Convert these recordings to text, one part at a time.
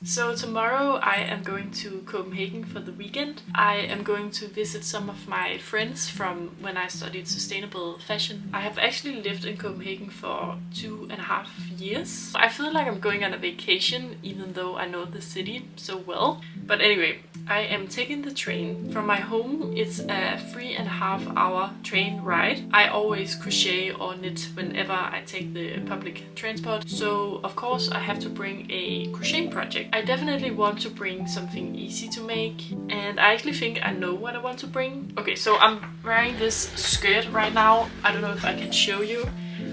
So tomorrow I am going to Copenhagen for the weekend. I am going to visit some of my friends from when I studied sustainable fashion. I have actually lived in Copenhagen for 2.5 years. I feel like I'm going on a vacation even though I know the city so well. But anyway, I am taking the train. From my home it's a 3.5 hour train ride. I always crochet or knit whenever I take the public transport. So of course I have to bring a crochet project. I definitely want to bring something easy to make, and I actually think I know what I want to bring. Okay, so I'm wearing this skirt right now. I don't know if I can show you.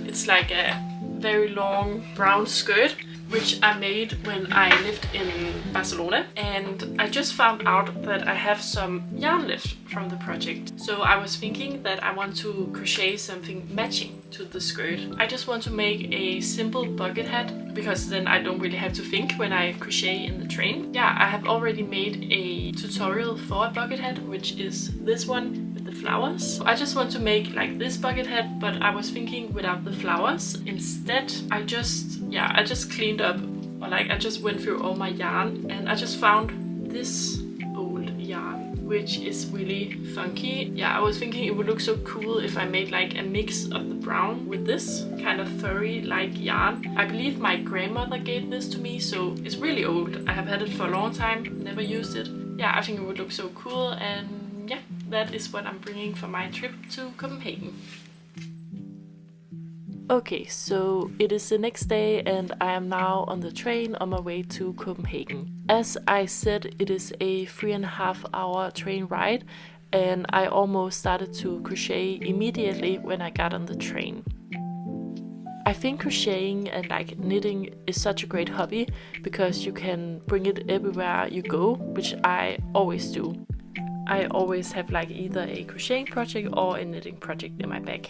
It's like a very long brown skirt, which I made when I lived in Barcelona, and I just found out that I have some yarn left from the project. So I was thinking that I want to crochet something matching to the skirt. I just want to make a simple bucket hat, because then I don't really have to think when I crochet in the train. Yeah, I have already made a tutorial for a bucket hat, which is this one with the flowers. I just want to make like this bucket hat, but I was thinking without the flowers. Instead, I just cleaned up, or like I just went through all my yarn, and I just found this old yarn, which is really funky. Yeah, I was thinking it would look so cool if I made like a mix of the brown with this kind of furry like yarn. I believe my grandmother gave this to me, so it's really old. I have had it for a long time, never used it. Yeah, I think it would look so cool, and yeah, that is what I'm bringing for my trip to Copenhagen. Okay, so it is the next day and I am now on the train on my way to Copenhagen. As I said, it is a 3.5 hour train ride, and I almost started to crochet immediately when I got on the train. I think crocheting and like knitting is such a great hobby because you can bring it everywhere you go, which I always do. I always have like either a crocheting project or a knitting project in my bag.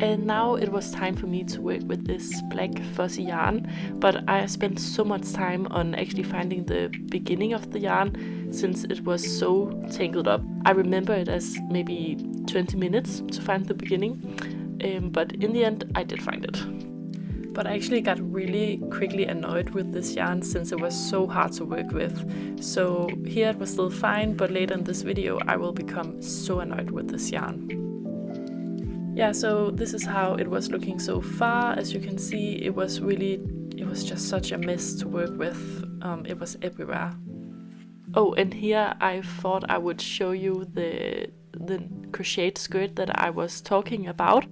And now it was time for me to work with this black fuzzy yarn, but I spent so much time on actually finding the beginning of the yarn since it was so tangled up. I remember it as maybe 20 minutes to find the beginning, but in the end I did find it. But I actually got really quickly annoyed with this yarn since it was so hard to work with. So here it was still fine, but later in this video I will become so annoyed with this yarn. Yeah, so this is how it was looking so far. As you can see, it was just such a mess to work with. It was everywhere. Oh, and here I thought I would show you the crocheted skirt that I was talking about.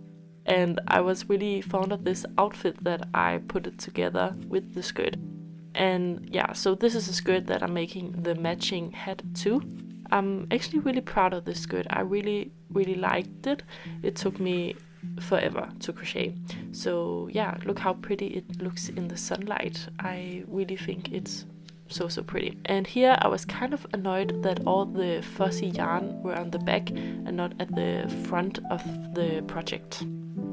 And I was really fond of this outfit that I put it together with the skirt. And yeah, so this is a skirt that I'm making the matching hat to. I'm actually really proud of this skirt. I really liked it. It took me forever to crochet. So yeah, look how pretty it looks in the sunlight. I really think it's so pretty. And here I was kind of annoyed that all the fuzzy yarn were on the back and not at the front of the project.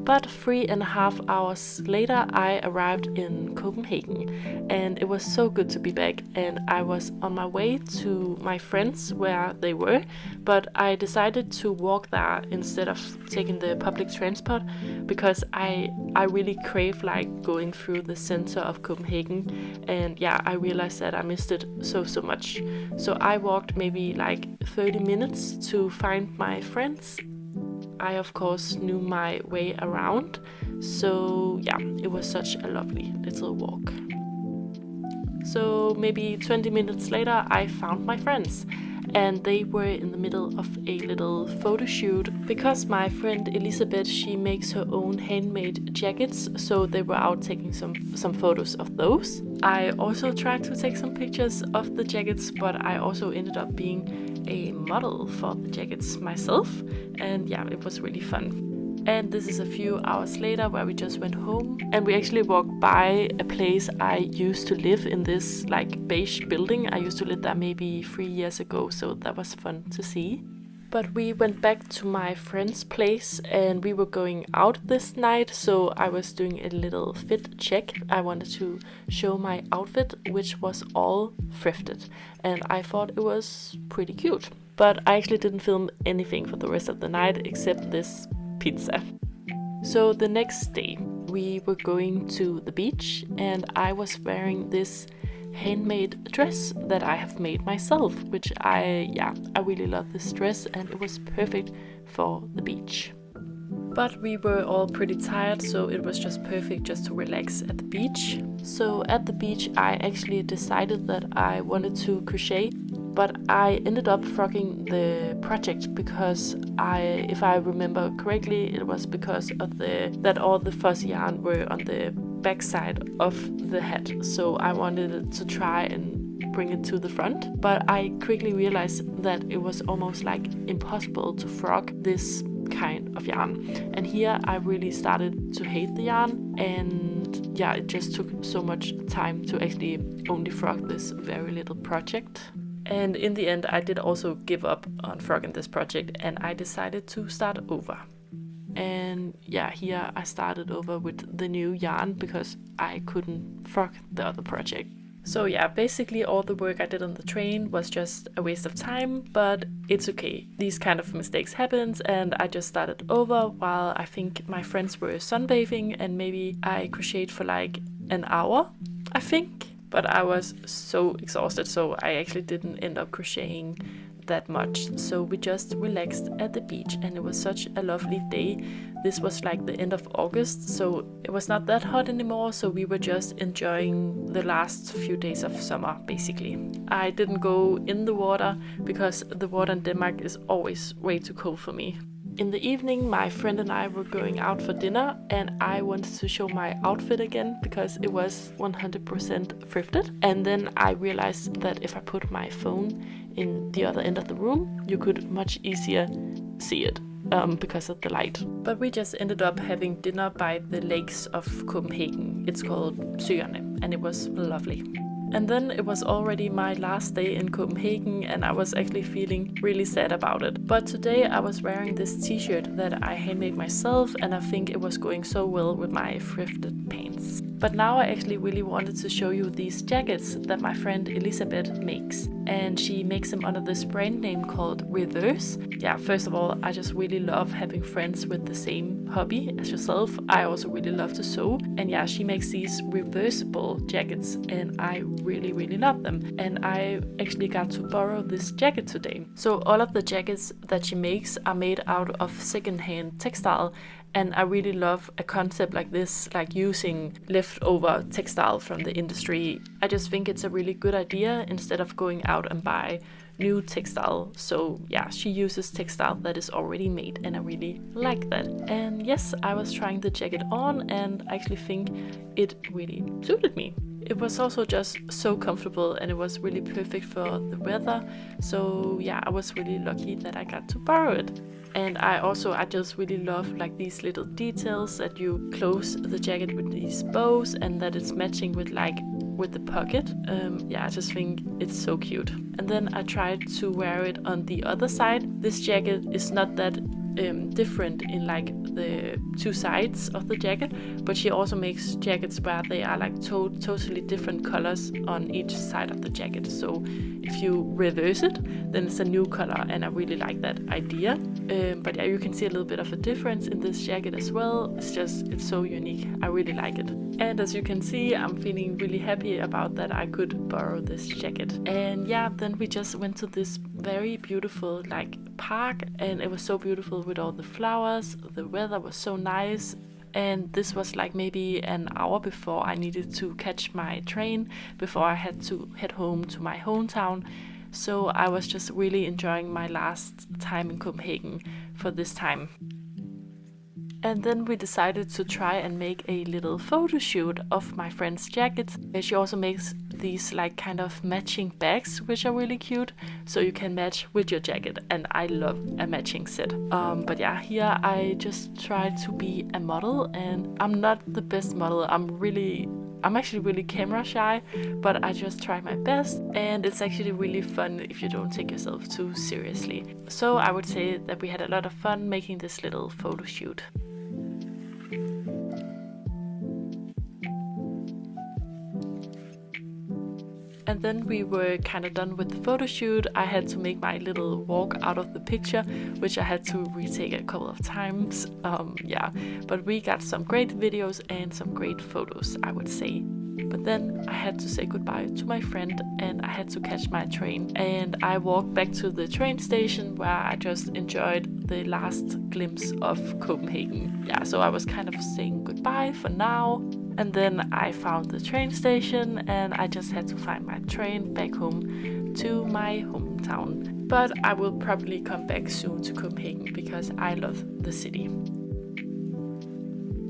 But 3.5 hours later I arrived in Copenhagen, and it was so good to be back, and I was on my way to my friends where they were, but I decided to walk there instead of taking the public transport because I really crave like going through the center of Copenhagen, and yeah, I realized that I missed it so much. So I walked maybe like 30 minutes to find my friends. I of course knew my way around, so yeah, it was such a lovely little walk. So maybe 20 minutes later I found my friends, and they were in the middle of a little photo shoot because my friend Elizabeth, she makes her own handmade jackets, so they were out taking some photos of those. I also tried to take some pictures of the jackets, but I also ended up being a model for the jackets myself, and yeah, it was really fun. And this is a few hours later where we just went home, and we actually walked by a place I used to live in, this like beige building. I used to live there maybe 3 years ago, so that was fun to see. But we went back to my friend's place and we were going out this night, so I was doing a little fit check. I wanted to show my outfit, which was all thrifted, and I thought it was pretty cute. But I actually didn't film anything for the rest of the night except this pizza. So the next day we were going to the beach and I was wearing this handmade dress that I have made myself, which I really love this dress and it was perfect for the beach. But we were all pretty tired, so it was just perfect just to relax at the beach. So at the beach I actually decided that I wanted to crochet, but I ended up frocking the project because if I remember correctly, it was because of that all the fuzzy yarn were on the back side of the hat. So I wanted to try and bring it to the front, but I quickly realized that it was almost like impossible to frock this kind of yarn. And here I really started to hate the yarn, and yeah, it just took so much time to actually only frock this very little project. And in the end I did also give up on frocking this project and I decided to start over. And yeah, here I started over with the new yarn because I couldn't frock the other project. So yeah, basically all the work I did on the train was just a waste of time, but it's okay. These kind of mistakes happens and I just started over while I think my friends were sunbathing, and maybe I crocheted for like an hour, I think. But I was so exhausted, so I actually didn't end up crocheting that much. So we just relaxed at the beach and it was such a lovely day. This was like the end of August, so it was not that hot anymore, so we were just enjoying the last few days of summer basically. I didn't go in the water because the water in Denmark is always way too cold for me. In the evening, my friend and I were going out for dinner and I wanted to show my outfit again because it was 100% thrifted. And then I realized that if I put my phone in the other end of the room, you could much easier see it because of the light. But we just ended up having dinner by the lakes of Copenhagen. It's called Søerne and it was lovely. And then it was already my last day in Copenhagen and I was actually feeling really sad about it. But today I was wearing this t-shirt that I handmade myself and I think it was going so well with my thrifted pants. But now I actually really wanted to show you these jackets that my friend Elisabeth makes. And she makes them under this brand name called Reverse. Yeah, first of all, I just really love having friends with the same hobby as yourself. I also really love to sew. And yeah, she makes these reversible jackets and I really love them. And I actually got to borrow this jacket today. So all of the jackets that she makes are made out of secondhand textile. And I really love a concept like this, like using leftover textile from the industry. I just think it's a really good idea instead of going out and buy new textile. So yeah, she uses textile that is already made and I really like that. And yes, I was trying the jacket on and I actually think it really suited me. It was also just so comfortable and it was really perfect for the weather. So yeah, I was really lucky that I got to borrow it. And I just really love like these little details that you close the jacket with these bows and that it's matching with the pocket. Yeah, I just think it's so cute. And then I tried to wear it on the other side. This jacket is not that different in like the two sides of the jacket, but she also makes jackets where they are like totally different colors on each side of the jacket. So if you reverse it, then it's a new color and I really like that idea. But yeah, you can see a little bit of a difference in this jacket as well. It's so unique. I really like it. And as you can see, I'm feeling really happy about that I could borrow this jacket. And yeah, then we just went to this very beautiful like park and it was so beautiful with all the flowers. The weather was so nice. And this was like maybe an hour before I needed to catch my train, before I had to head home to my hometown. So I was just really enjoying my last time in Copenhagen for this time. And then we decided to try and make a little photo shoot of my friend's jackets. She also makes these like kind of matching bags, which are really cute, so you can match with your jacket, and I love a matching set. But yeah, here I just tried to be a model, and I'm not the best model. I'm actually really camera shy, but I just try my best, and it's actually really fun if you don't take yourself too seriously. So I would say that we had a lot of fun making this little photo shoot. And then we were kind of done with the photo shoot. I had to make my little walk out of the picture, which I had to retake a couple of times. Yeah, but we got some great videos and some great photos, I would say. But then I had to say goodbye to my friend and I had to catch my train. And I walked back to the train station where I just enjoyed the last glimpse of Copenhagen. Yeah, so I was kind of saying goodbye for now. And then I found the train station and I just had to find my train back home to my hometown. But I will probably come back soon to Copenhagen because I love the city.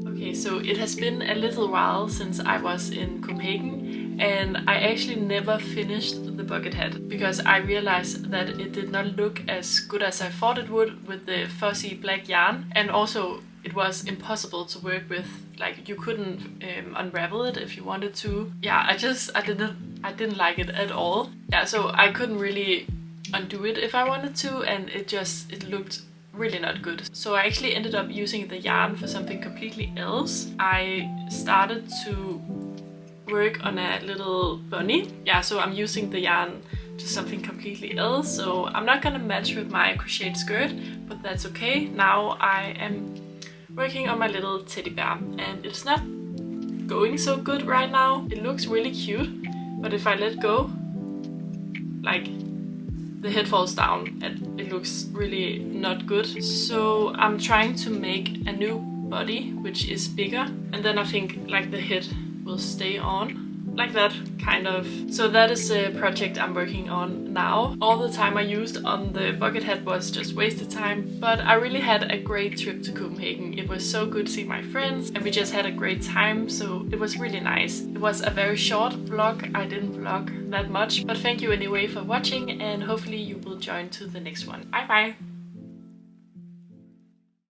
Okay, so it has been a little while since I was in Copenhagen and I actually never finished the bucket hat because I realized that it did not look as good as I thought it would with the fuzzy black yarn, and also it was impossible to work with. Like, you couldn't unravel it if you wanted to. Yeah, I didn't like it at all. Yeah, so I couldn't really undo it if I wanted to, and it looked really not good. So I actually ended up using the yarn for something completely else. I started to work on a little bunny. Yeah, so I'm using the yarn to something completely else. So I'm not gonna match with my crocheted skirt, but that's okay. Now I am working on my little teddy bear and it's not going so good right now. It looks really cute, but if I let go, like, the head falls down and it looks really not good. So I'm trying to make a new body which is bigger, and then I think like the head will stay on like that, kind of. So that is the project I'm working on now. All the time I used on the bucket hat was just wasted time, but I really had a great trip to Copenhagen. It was so good seeing my friends and we just had a great time, so it was really nice. It was a very short vlog. I didn't vlog that much, but thank you anyway for watching and hopefully you will join to the next one. Bye bye!